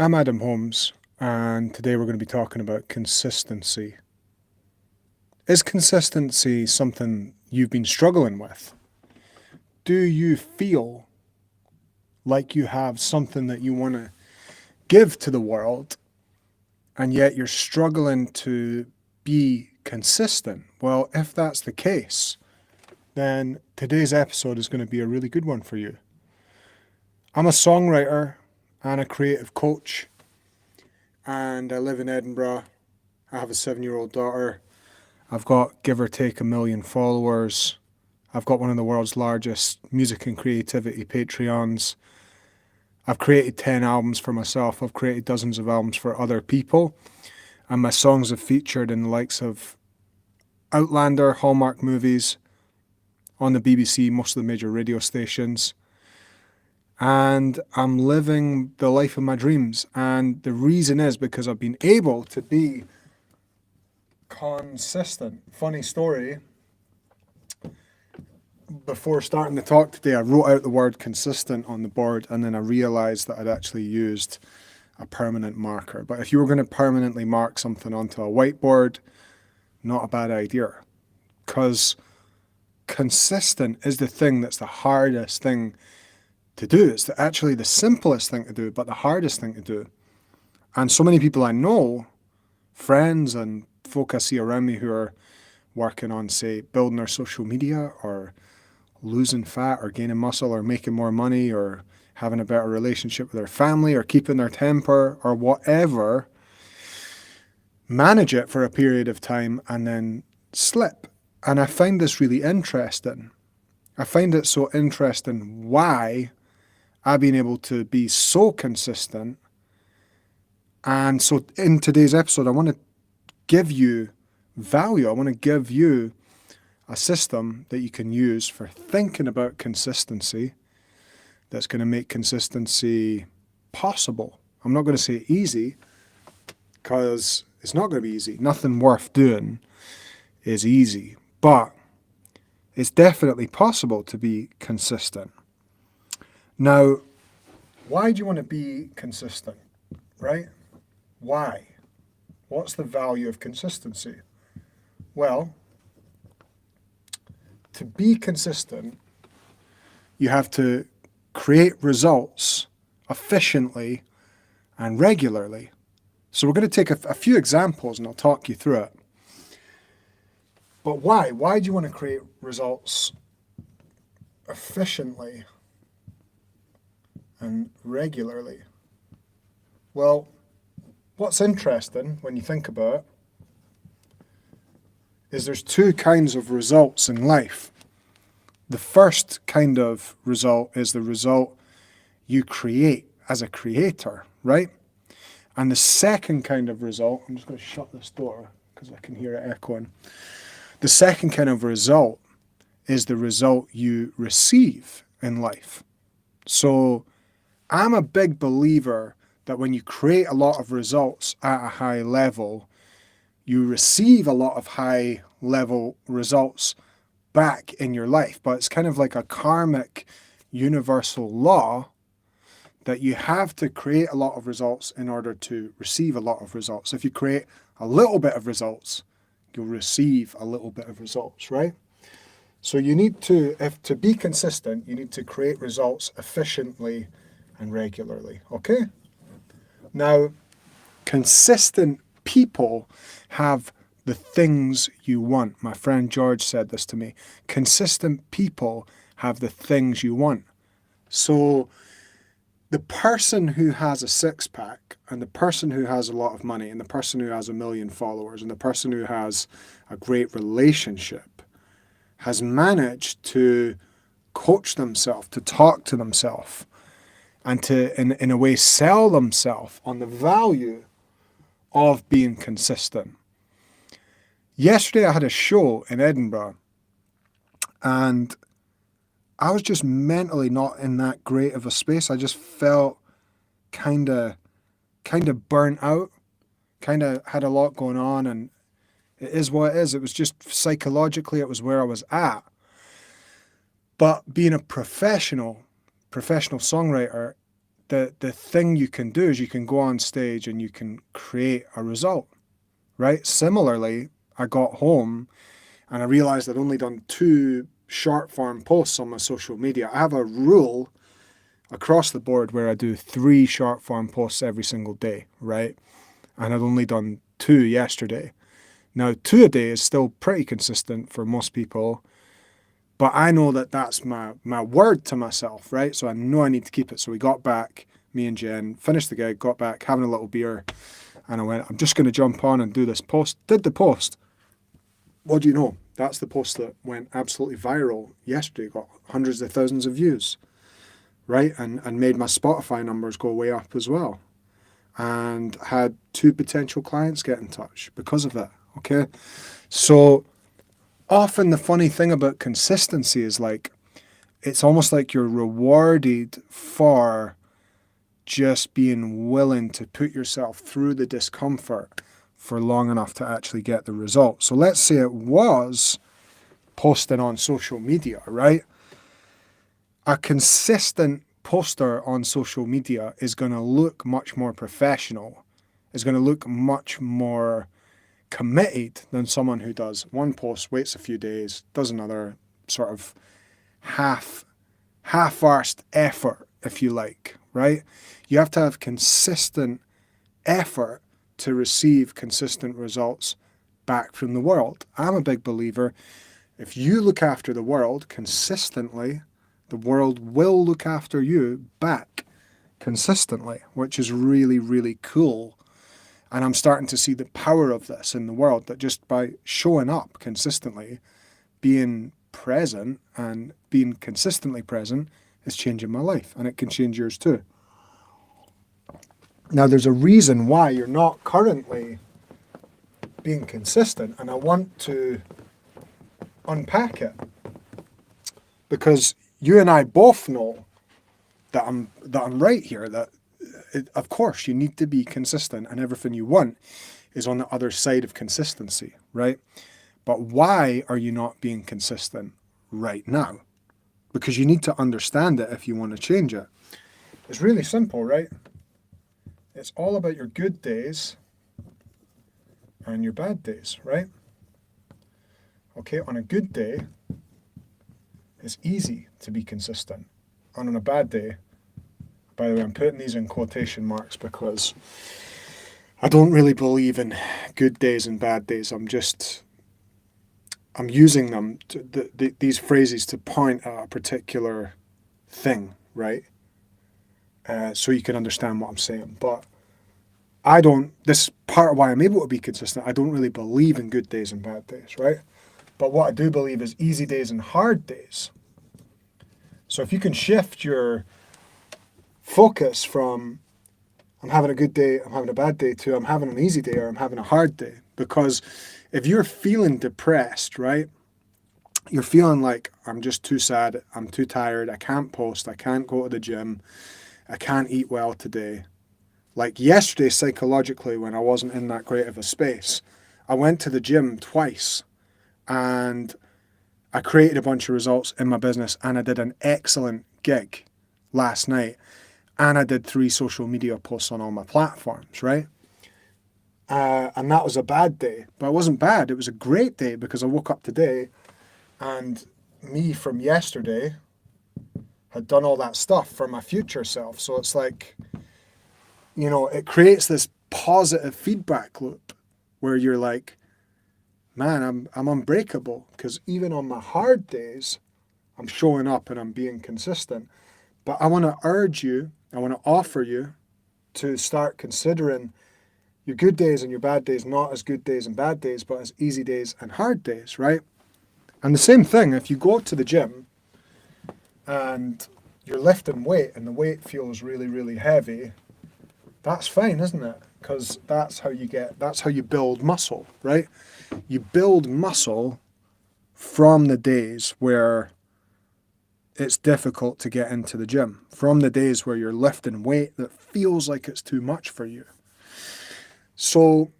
I'm Adam Holmes, and today we're going to be talking about consistency. Is consistency something you've been struggling with? Do you feel like you have something that you want to give to the world, and yet you're struggling to be consistent? Well, if that's the case, then today's episode is going to be a really good one for you. I'm a songwriter and a creative coach, and I live in Edinburgh. I have a 7-year-old daughter. I've got, give or take, 1 million followers. I've got one of the world's largest music and creativity Patreons. I've created 10 albums for myself. I've created dozens of albums for other people. And my songs have featured in the likes of Outlander, Hallmark movies, on the BBC, most of the major radio stations. And I'm living the life of my dreams. And the reason is because I've been able to be consistent. Funny story. Before starting the talk today, I wrote out the word consistent on the board, and then I realized that I'd actually used a permanent marker. But if you were going to permanently mark something onto a whiteboard, not a bad idea. Because consistent is the thing that's the hardest thing to do. It's actually the simplest thing to do, but the hardest thing to do. And so many people I know, friends and folk I see around me who are working on, say, building their social media or losing fat or gaining muscle or making more money or having a better relationship with their family or keeping their temper or whatever, manage it for a period of time and then slip. And I find this really interesting. I find it so interesting why I've been able to be so consistent. And so in today's episode, I want to give you value. I want to give you a system that you can use for thinking about consistency that's going to make consistency possible. I'm not going to say easy, because it's not going to be easy. Nothing worth doing is easy, but it's definitely possible to be consistent. Now, why do you want to be consistent, right? Why? What's the value of consistency? Well, to be consistent, you have to create results efficiently and regularly. So we're going to take a few examples and I'll talk you through it. But why? Why do you want to create results efficiently and regularly? Well, what's interesting when you think about it is there's two kinds of results in life. The first kind of result is the result you create as a creator, right? And the second kind of result, I'm just going to shut this door because I can hear it echoing. The second kind of result is the result you receive in life. So I'm a big believer that when you create a lot of results at a high level, you receive a lot of high level results back in your life. But it's kind of like a karmic universal law that you have to create a lot of results in order to receive a lot of results. If you create a little bit of results, you'll receive a little bit of results, right? So you need to, if to be consistent, you need to create results efficiently and regularly, okay? Now, consistent people have the things you want. My friend George said this to me. Consistent people have the things you want. So the person who has a six-pack and the person who has a lot of money and the person who has 1 million followers and the person who has a great relationship has managed to coach themselves, to talk to themselves, and to, in a way, sell themselves on the value of being consistent. Yesterday I had a show in Edinburgh and I was just mentally not in that great of a space. I just felt kind of burnt out, kind of had a lot going on, and it is what it is. It was just psychologically, it was where I was at. But being a professional songwriter, the thing you can do is you can go on stage and you can create a result, right? Similarly, I got home and I realized I'd only done 2 short form posts on my social media. I have a rule across the board where I do 3 short form posts every single day, right? And I'd only done 2 yesterday. Now, 2 a day is still pretty consistent for most people, but I know that that's my word to myself, right? So I know I need to keep it. So we got back, me and Jen, finished the gig, got back, having a little beer, and I went, I'm just going to jump on and do this post. Did the post. What do you know? That's the post that went absolutely viral yesterday, got hundreds of thousands of views, right? And made my Spotify numbers go way up as well. And had 2 potential clients get in touch because of that, okay? So often the funny thing about consistency is like, it's almost like you're rewarded for just being willing to put yourself through the discomfort for long enough to actually get the result. So let's say it was posting on social media, right? A consistent poster on social media is going to look much more professional, is going to look much more committed than someone who does one post, waits a few days, does another, sort of half-arsed effort, if you like, right? You have to have consistent effort to receive consistent results back from the world. I'm a big believer, if you look after the world consistently, the world will look after you back consistently, which is really, really cool. And I'm starting to see the power of this in the world, that just by showing up consistently, being present and being consistently present is changing my life, and it can change yours too. Now, there's a reason why you're not currently being consistent, and I want to unpack it, because you and I both know that I'm right here, that of course you need to be consistent, and everything you want is on the other side of consistency, right? But why are you not being consistent right now? Because you need to understand it if you want to change it. It's really simple, right? It's all about your good days and your bad days, right? Okay, on a good day, it's easy to be consistent. And on a bad day, by the way, I'm putting these in quotation marks because I don't really believe in good days and bad days. I'm using them, these phrases, to point at a particular thing, right? So you can understand what I'm saying. But this is part of why I'm able to be consistent. I don't really believe in good days and bad days, right? But what I do believe is easy days and hard days. So if you can shift your focus from I'm having a good day, I'm having a bad day, to I'm having an easy day or I'm having a hard day. Because if you're feeling depressed, right, you're feeling like I'm just too sad, I'm too tired, I can't post, I can't go to the gym, I can't eat well today. Like yesterday, psychologically, when I wasn't in that great of a space, I went to the gym twice and I created a bunch of results in my business, and I did an excellent gig last night, and I did 3 social media posts on all my platforms, right? And that was a bad day, but it wasn't bad. It was a great day because I woke up today and me from yesterday had done all that stuff for my future self. So it's like, it creates this positive feedback loop where you're like, man, I'm unbreakable, because even on my hard days, I'm showing up and I'm being consistent. But I want to urge you, I want to offer you to start considering your good days and your bad days not as good days and bad days, but as easy days and hard days, right? And the same thing, if you go to the gym and you're lifting weight and the weight feels really, really heavy, that's fine, isn't it? Because that's how you build muscle, right? You build muscle from the days where it's difficult to get into the gym, from the days where you're lifting weight that feels like it's too much for you. So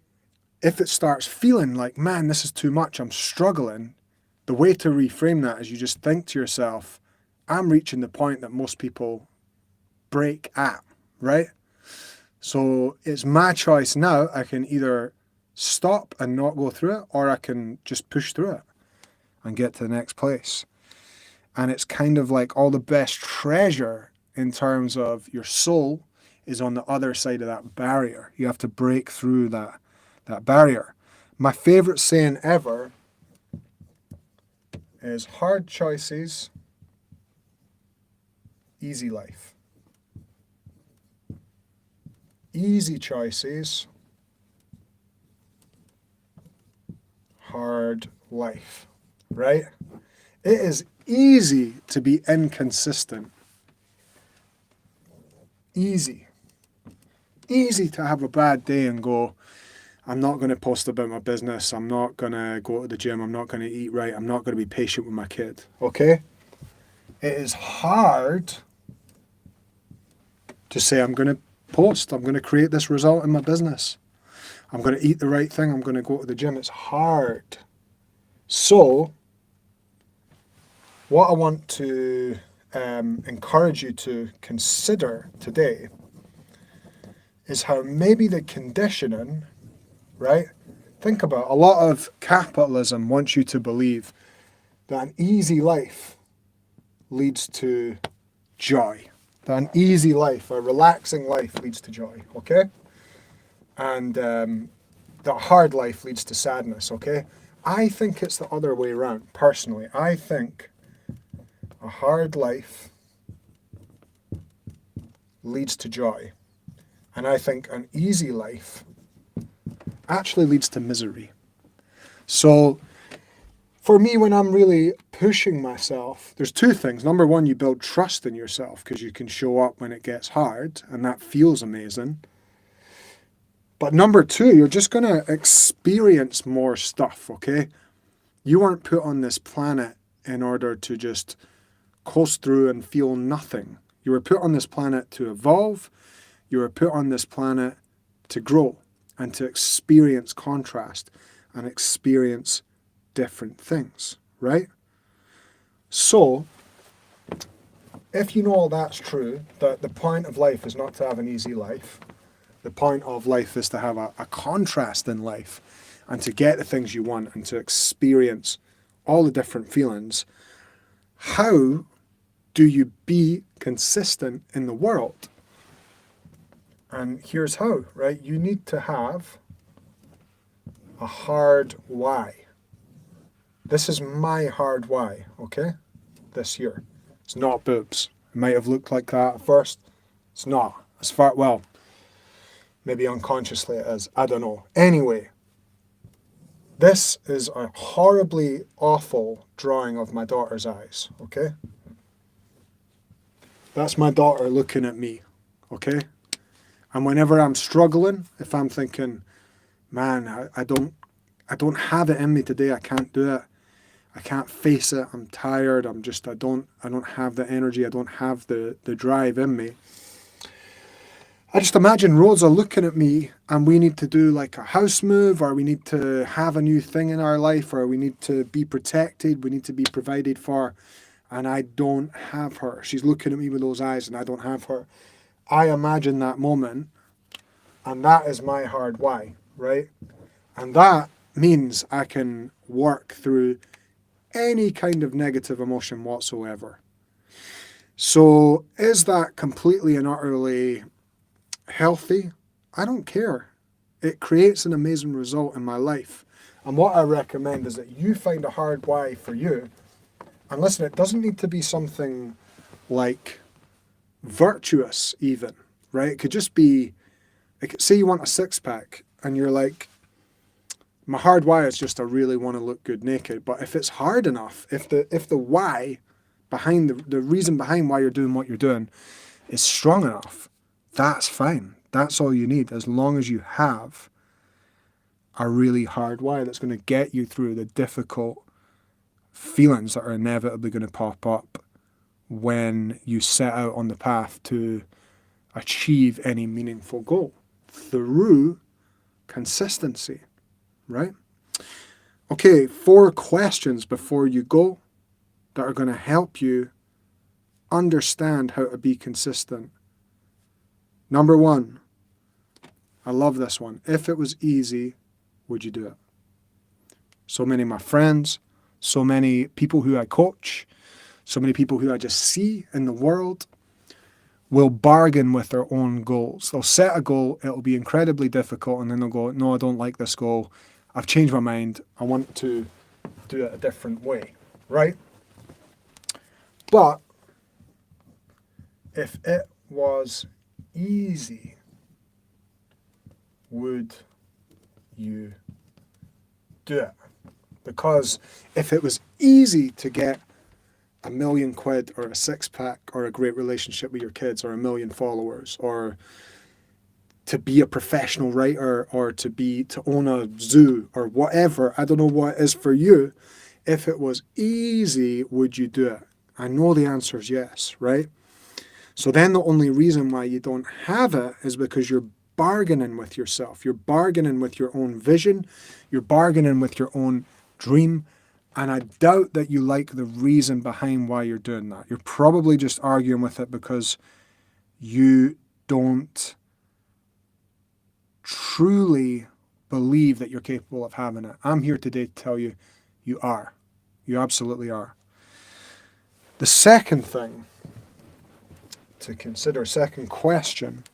if it starts feeling like, man, this is too much, I'm struggling, the way to reframe that is you just think to yourself, I'm reaching the point that most people break at, right? So it's my choice now. I can either stop and not go through it, or I can just push through it and get to the next place. And it's kind of like all the best treasure in terms of your soul is on the other side of that barrier. You have to break through that barrier. My favorite saying ever is hard choices, easy life. Easy choices, hard life, right? It is easy to be inconsistent. Easy. Easy to have a bad day and go, I'm not going to post about my business. I'm not going to go to the gym. I'm not going to eat right. I'm not going to be patient with my kid. Okay? It is hard to say, I'm going to post. I'm going to create this result in my business. I'm going to eat the right thing. I'm going to go to the gym. It's hard. So, what I want to encourage you to consider today is how maybe the conditioning, right? Think about a lot of capitalism wants you to believe that an easy life leads to joy. That an easy life, a relaxing life leads to joy, okay? And that hard life leads to sadness, okay? I think it's the other way around, personally. I think a hard life leads to joy. And I think an easy life actually leads to misery. So for me, when I'm really pushing myself, there's two things. Number one, you build trust in yourself because you can show up when it gets hard, and that feels amazing. But number two, you're just going to experience more stuff, okay? You weren't put on this planet in order to just coast through and feel nothing. You were put on this planet to evolve. You were put on this planet to grow and to experience contrast and experience different things, right? So, if you know all that's true, that the point of life is not to have an easy life, the point of life is to have a contrast in life and to get the things you want and to experience all the different feelings, how do you be consistent in the world? And here's how, right? You need to have a hard why. This is my hard why, okay? This year. It's not boobs. It might have looked like that at first. It's not. As far, well, maybe unconsciously it is. I don't know. Anyway, this is a horribly awful drawing of my daughter's eyes, okay? That's my daughter looking at me, okay? And whenever I'm struggling, if I'm thinking, man, I don't have it in me today, I can't do it, I can't face it, I'm tired, I don't have the energy, I don't have the drive in me. I just imagine Rosa looking at me and we need to do like a house move, or we need to have a new thing in our life, or we need to be protected, we need to be provided for, and I don't have her. She's looking at me with those eyes and I don't have her. I imagine that moment, and that is my hard why, right? And that means I can work through any kind of negative emotion whatsoever. So is that completely and utterly healthy? I don't care. It creates an amazing result in my life. And what I recommend is that you find a hard why for you. And listen, it doesn't need to be something like virtuous even, right? It could just be, say you want a six-pack and you're like, my hard why is just I really want to look good naked. But if it's hard enough, if the why behind the reason behind why you're doing what you're doing is strong enough, that's fine. That's all you need, as long as you have a really hard why that's going to get you through the difficult feelings that are inevitably going to pop up when you set out on the path to achieve any meaningful goal through consistency, right? Okay, 4 questions before you go that are going to help you understand how to be consistent Number one, I love this one. If it was easy, would you do it? So many of my friends, so many people who I coach, so many people who I just see in the world will bargain with their own goals. They'll set a goal, it'll be incredibly difficult, and then they'll go, no, I don't like this goal. I've changed my mind. I want to do it a different way, right? But if it was easy, would you do it? Because if it was easy to get £1 million or a six-pack or a great relationship with your kids or 1 million followers or to be a professional writer or to own a zoo or whatever, I don't know what it is for you. If it was easy, would you do it? I know the answer is yes, right? So then the only reason why you don't have it is because you're bargaining with yourself. You're bargaining with your own vision. You're bargaining with your own dream. And I doubt that you like the reason behind why you're doing that. You're probably just arguing with it because you don't truly believe that you're capable of having it. I'm here today to tell you, you are. You absolutely are. The second thing to consider, second question,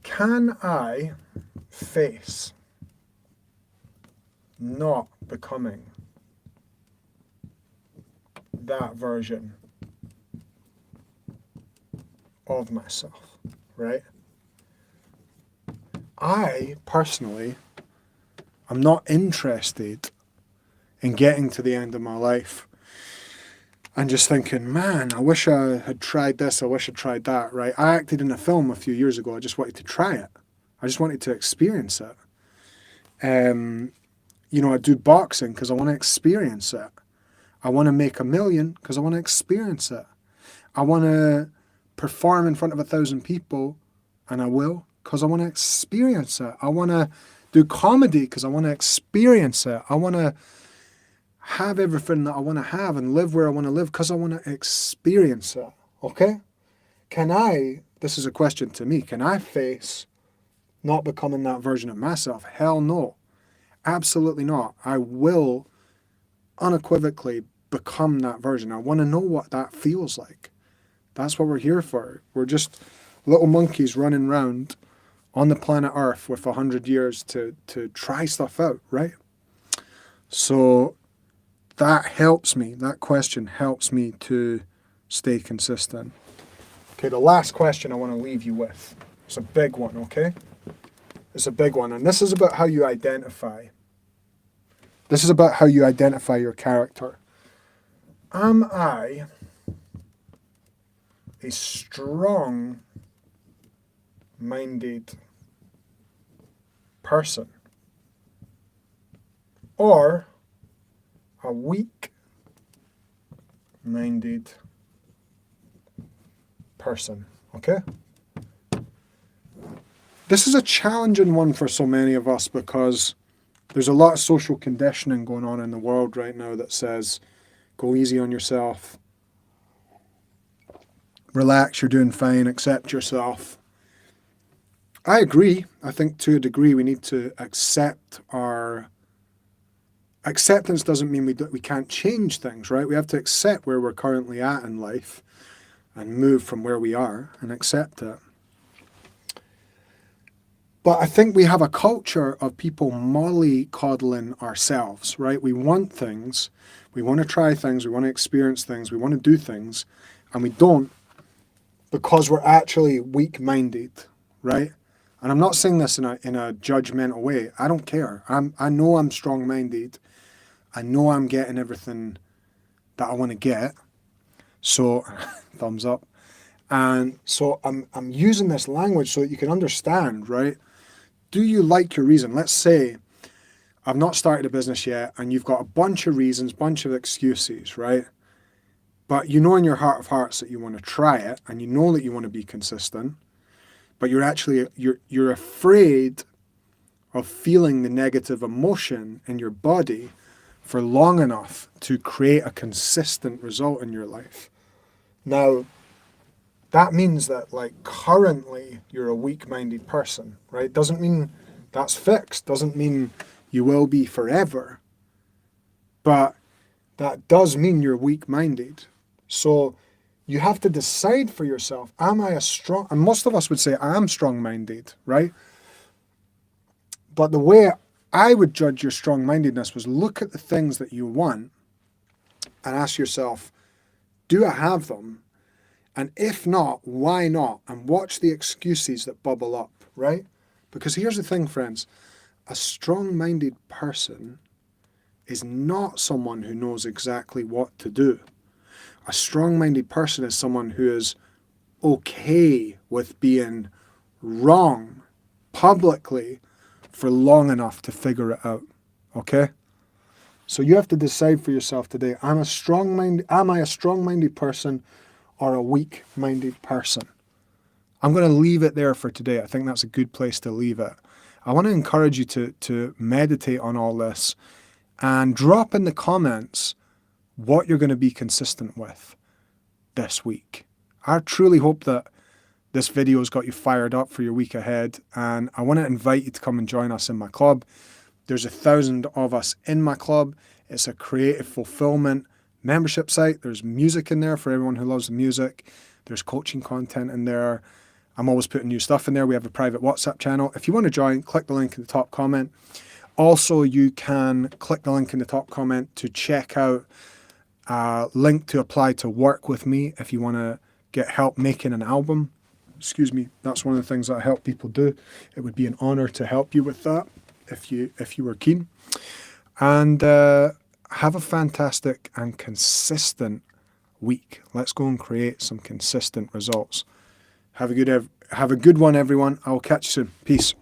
can I face not becoming that version of myself, right? I personally am not interested in getting to the end of my life and just thinking, man, I wish I had tried this, I wish I tried that, right? I acted in a film a few years ago. I just wanted to try it. I just wanted to experience it. I do boxing because I want to experience it. I want to make $1 million because I want to experience it. I want to perform in front of 1,000 people, and I will, because I want to experience it. I want to do comedy because I want to experience it. I want to have everything that I want to have and live where I want to live because I want to experience it. Okay? This is a question to me, can I face not becoming that version of myself? Hell no. Absolutely not. I will unequivocally become that version. I want to know what that feels like. That's what we're here for. We're just little monkeys running around on the planet Earth with 100 years to try stuff out, right? So that helps me. That question helps me to stay consistent. Okay, the last question I want to leave you with. It's a big one, okay? It's a big one. And this is about how you identify. This is about how you identify your character. Am I a strong-minded person or a weak-minded person? Okay? This is a challenging one for so many of us because there's a lot of social conditioning going on in the world right now that says, go easy on yourself, relax, you're doing fine, accept yourself. I agree. I think to a degree we need to accept our... Acceptance doesn't mean we can't change things, right? We have to accept where we're currently at in life and move from where we are and accept it. But I think we have a culture of people mollycoddling ourselves, right? We want things, we want to try things, we want to experience things, we want to do things, and we don't because we're actually weak-minded, right? And I'm not saying this in a judgmental way. I don't care. I know I'm strong-minded. I know I'm getting everything that I want to get. So, thumbs up. And so I'm using this language so that you can understand, right? Do you like your reason? Let's say I've not started a business yet and you've got a bunch of reasons, bunch of excuses, right? But you know in your heart of hearts that you want to try it and you know that you want to be consistent, but you're afraid of feeling the negative emotion in your body for long enough to create a consistent result in your life. Now, that means that like currently you're a weak-minded person, right? Doesn't mean that's fixed, doesn't mean you will be forever, but that does mean you're weak-minded. So you have to decide for yourself, am I a strong, and most of us would say I am strong-minded, right? But the way I would judge your strong-mindedness was look at the things that you want and ask yourself, do I have them? And if not, why not? And watch the excuses that bubble up, right? Because here's the thing, friends. A strong-minded person is not someone who knows exactly what to do. A strong-minded person is someone who is okay with being wrong publicly for long enough to figure it out, okay? So you have to decide for yourself today, am I a strong-minded person or a weak-minded person? I'm going to leave it there for today. I think that's a good place to leave it. I want to encourage you to meditate on all this and drop in the comments what you're going to be consistent with this week. I truly hope that this video has got you fired up for your week ahead, and I want to invite you to come and join us in my club. There's 1,000 of us in my club. It's a creative fulfillment membership site. There's music in there for everyone who loves the music. There's coaching content in there. I'm always putting new stuff in there. We have a private WhatsApp channel. If you want to join, click the link in the top comment. Also, you can click the link in the top comment to check out a link to apply to work with me if you want to get help making an album. Excuse me, that's one of the things that I help people do. It would be an honor to help you with that if you were keen. And have a fantastic and consistent week. Let's go and create some consistent results. Have a good one, everyone. I'll catch you soon. Peace.